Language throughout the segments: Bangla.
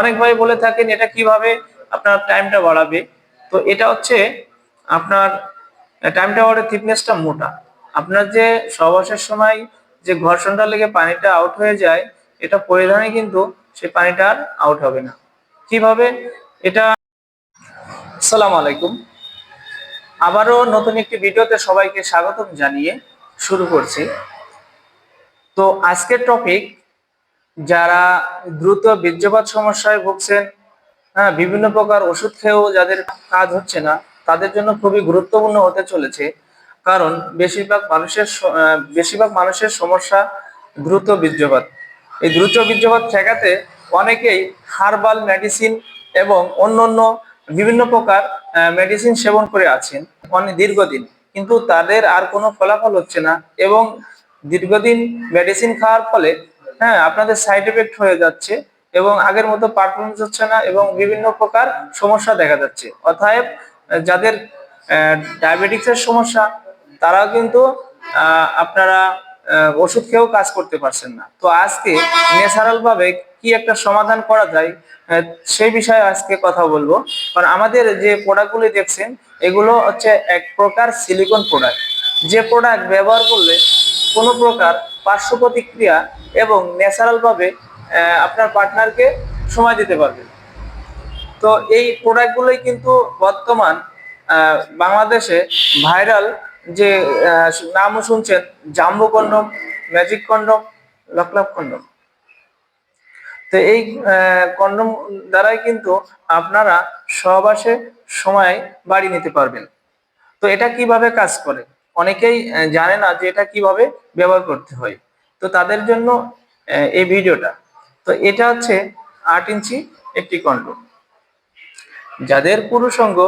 অনেক ভাই বলে থাকেন এটা কিভাবে আপনার টাইমটা বাড়াবে। তো এটা হচ্ছে আপনার টাইম টাওয়ারের থিকনেসটা মোটা। আপনার যে সহবাসের সময় যে ঘর্ষণটা লেগে পানিটা আউট হয়ে যায়, এটা পরিধানে কিন্তু সেই পানিটা আর আউট হবে না। কিভাবে এটা? আসসালামু আলাইকুম, আবারও নতুন একটি ভিডিওতে সবাইকে স্বাগতম জানিয়ে শুরু করছি। তো আজকের টপিক, যারা দ্রুত বীর্যপাত সমস্যায় ভুগছেন, হ্যাঁ, বিভিন্ন প্রকার ওষুধ খেয়েও যাদের কাজ হচ্ছে না, তাদের জন্য খুবই গুরুত্বপূর্ণ হতে চলেছে। কারণ বেশিরভাগ মানুষের সমস্যা দ্রুত বীর্যপাত। এই দ্রুত বীর্যপাত ঠেকাতে অনেকেই হার্বাল মেডিসিন এবং অন্যান্য বিভিন্ন প্রকার মেডিসিন সেবন করে আছেন অনেক দীর্ঘদিন, কিন্তু তাদের আর কোনো ফলাফল হচ্ছে না। এবং দীর্ঘদিন মেডিসিন খাওয়ার ফলে, হ্যাঁ, আপনাদের সাইড এফেক্ট হয়ে যাচ্ছে এবং আগের মতো পারফরমেন্স হচ্ছে না এবং বিভিন্ন প্রকার সমস্যা দেখা যাচ্ছে। অতএব যাদের ডায়াবেটিক্সের সমস্যা, তারাও কিন্তু আপনারা ওষুধ খেয়েও কাজ করতে পারছেন না। তো আজকে ন্যাচারাল ভাবে কি একটা সমাধান করা যায়, সেই বিষয়ে আজকে কথা বলবো। কারণ আমাদের যে প্রোডাক্টগুলি দেখছেন, এগুলো হচ্ছে এক প্রকার সিলিকন প্রোডাক্ট। যে প্রোডাক্ট ব্যবহার করলে কোনো প্রকার পার্শ্ব প্রতিক্রিয়া এবং ন্যাচারাল ভাবে আপনার পার্টনারকে সময় দিতে পারবেন। তো এই প্রোডাক্টগুলোই কিন্তু বর্তমান বাংলাদেশে ভাইরাল। যে নামও শুনছেন, Jumbo condom, magic condom, lock love condom. তো এই কন্ডম দ্বারাই কিন্তু আপনারা সহবাসে সময় বাড়িয়ে নিতে পারবেন। তো এটা কিভাবে কাজ করে অনেকেই জানে না যে এটা কিভাবে ব্যবহার করতে হয়। তো তাদের জন্য এই ভিডিওটা। তো এটা হচ্ছে 8 ইঞ্চি একটি কন্ডম। যাদের পুরুষাঙ্গ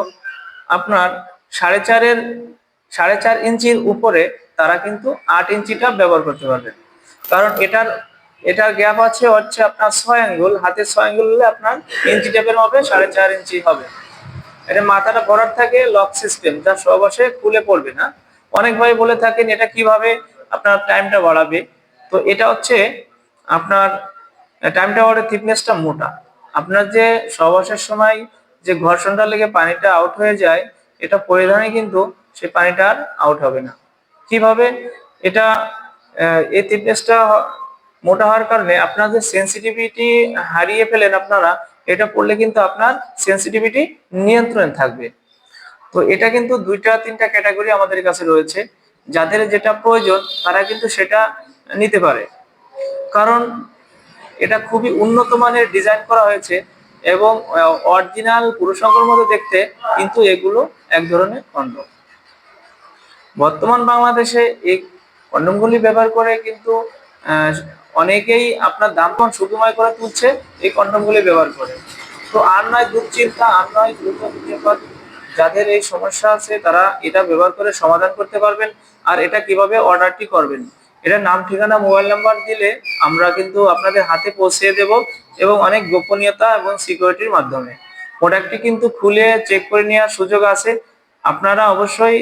আপনার 4.5 ইঞ্চির উপরে, তারা কিন্তু 8 ইঞ্চিটা ব্যবহার করতে পারবেন। কারণ এটার গ্যাপ হচ্ছে আপনার 6 আঙ্গুল, হাতের 6 আঙ্গুল হলে আপনার ইঞ্চি টেপের হবে 4.5 ইঞ্চি হবে। এটা মাথাটা ভরাট থাকে, লক সিস্টেম, যা সহবাসে খুলে পড়বে না। অনেক ভাই বলে থাকেন এটা কিভাবে আপনার টাইমটা বাড়াবে। তো এটা হচ্ছে আপনার টাইম টাওয়ারের থিকনেসটা মোটা। আপনার যে সহবাসের সময় যে ঘর্ষণটা লেগে পানিটা আউট হয়ে যায়, এটা পরিধানে কিন্তু সেই পানিটা আর আউট হবে না। কিভাবে এটা? এই থিকনেসটা মোটা হওয়ার কারণে আপনার যে সেন্সিটিভিটি হারিয়ে ফেলেন আপনারা, এটা পড়লে কিন্তু আপনার সেন্সিটিভিটি নিয়ন্ত্রণে থাকবে। তো এটা কিন্তু 2-3টা ক্যাটাগরি আমাদের কাছে রয়েছে। যাদের যেটা প্রয়োজন তারা কিন্তু সেটা নিতে পারে। কারণ এটা খুবই উন্নত মানের ডিজাইন করা হয়েছে এবং অরিজিনাল পুরুষাঙ্গের মতো দেখতে, কিন্তু এগুলো এক ধরনের কন্ডম। বর্তমান বাংলাদেশে এই কন্ডমগুলি ব্যবহার করে কিন্তু অনেকেই আপনার দামপন সুখময় করে তুলছে এই কন্ডমগুলি ব্যবহার করে। তো আর নয় দুশ্চিন্তা, আর নয় দ্রুত বীর্যপাত। যাদের এই সমস্যা আছে তারা এটা ব্যবহার করে সমাধান করতে পারবেন। আর এটা কিভাবে অর্ডারটি করবেন, এটা নাম, ঠিকানা, মোবাইল নাম্বার দিলে আমরা কিন্তু আপনাদের হাতে পৌঁছে দেব, এবং অনেক গোপনীয়তা এবং সিকিউরিটির মাধ্যমে। প্রোডাক্টটি কিন্তু খুলে চেক করে নেওয়ার সুযোগ আছে। আপনারা অবশ্যই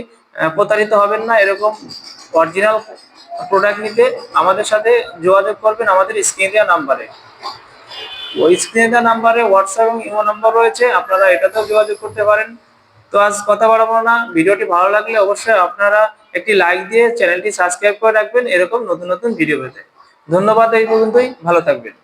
প্রতারিত হবেন না। এরকম অরিজিনাল প্রোডাক্ট নিতে আমাদের সাথে যোগাযোগ করবেন আমাদের স্ক্রিনে দেওয়া নাম্বারে। ওই স্ক্রিনে দেওয়া নাম্বারে হোয়াটসঅ্যাপ এবং ইমো নাম্বার রয়েছে, আপনারা এটাতেও যোগাযোগ করতে পারেন। তো আজ কথা বাড়াবো না, ভিডিওটি ভালো লাগলে অবশ্যই আপনারা একটি লাইক দিয়ে চ্যানেলটি সাবস্ক্রাইব করে রাখবেন এরকম নতুন নতুন ভিডিও পেতে। ধন্যবাদ, এই পর্যন্তই, ভালো থাকবেন।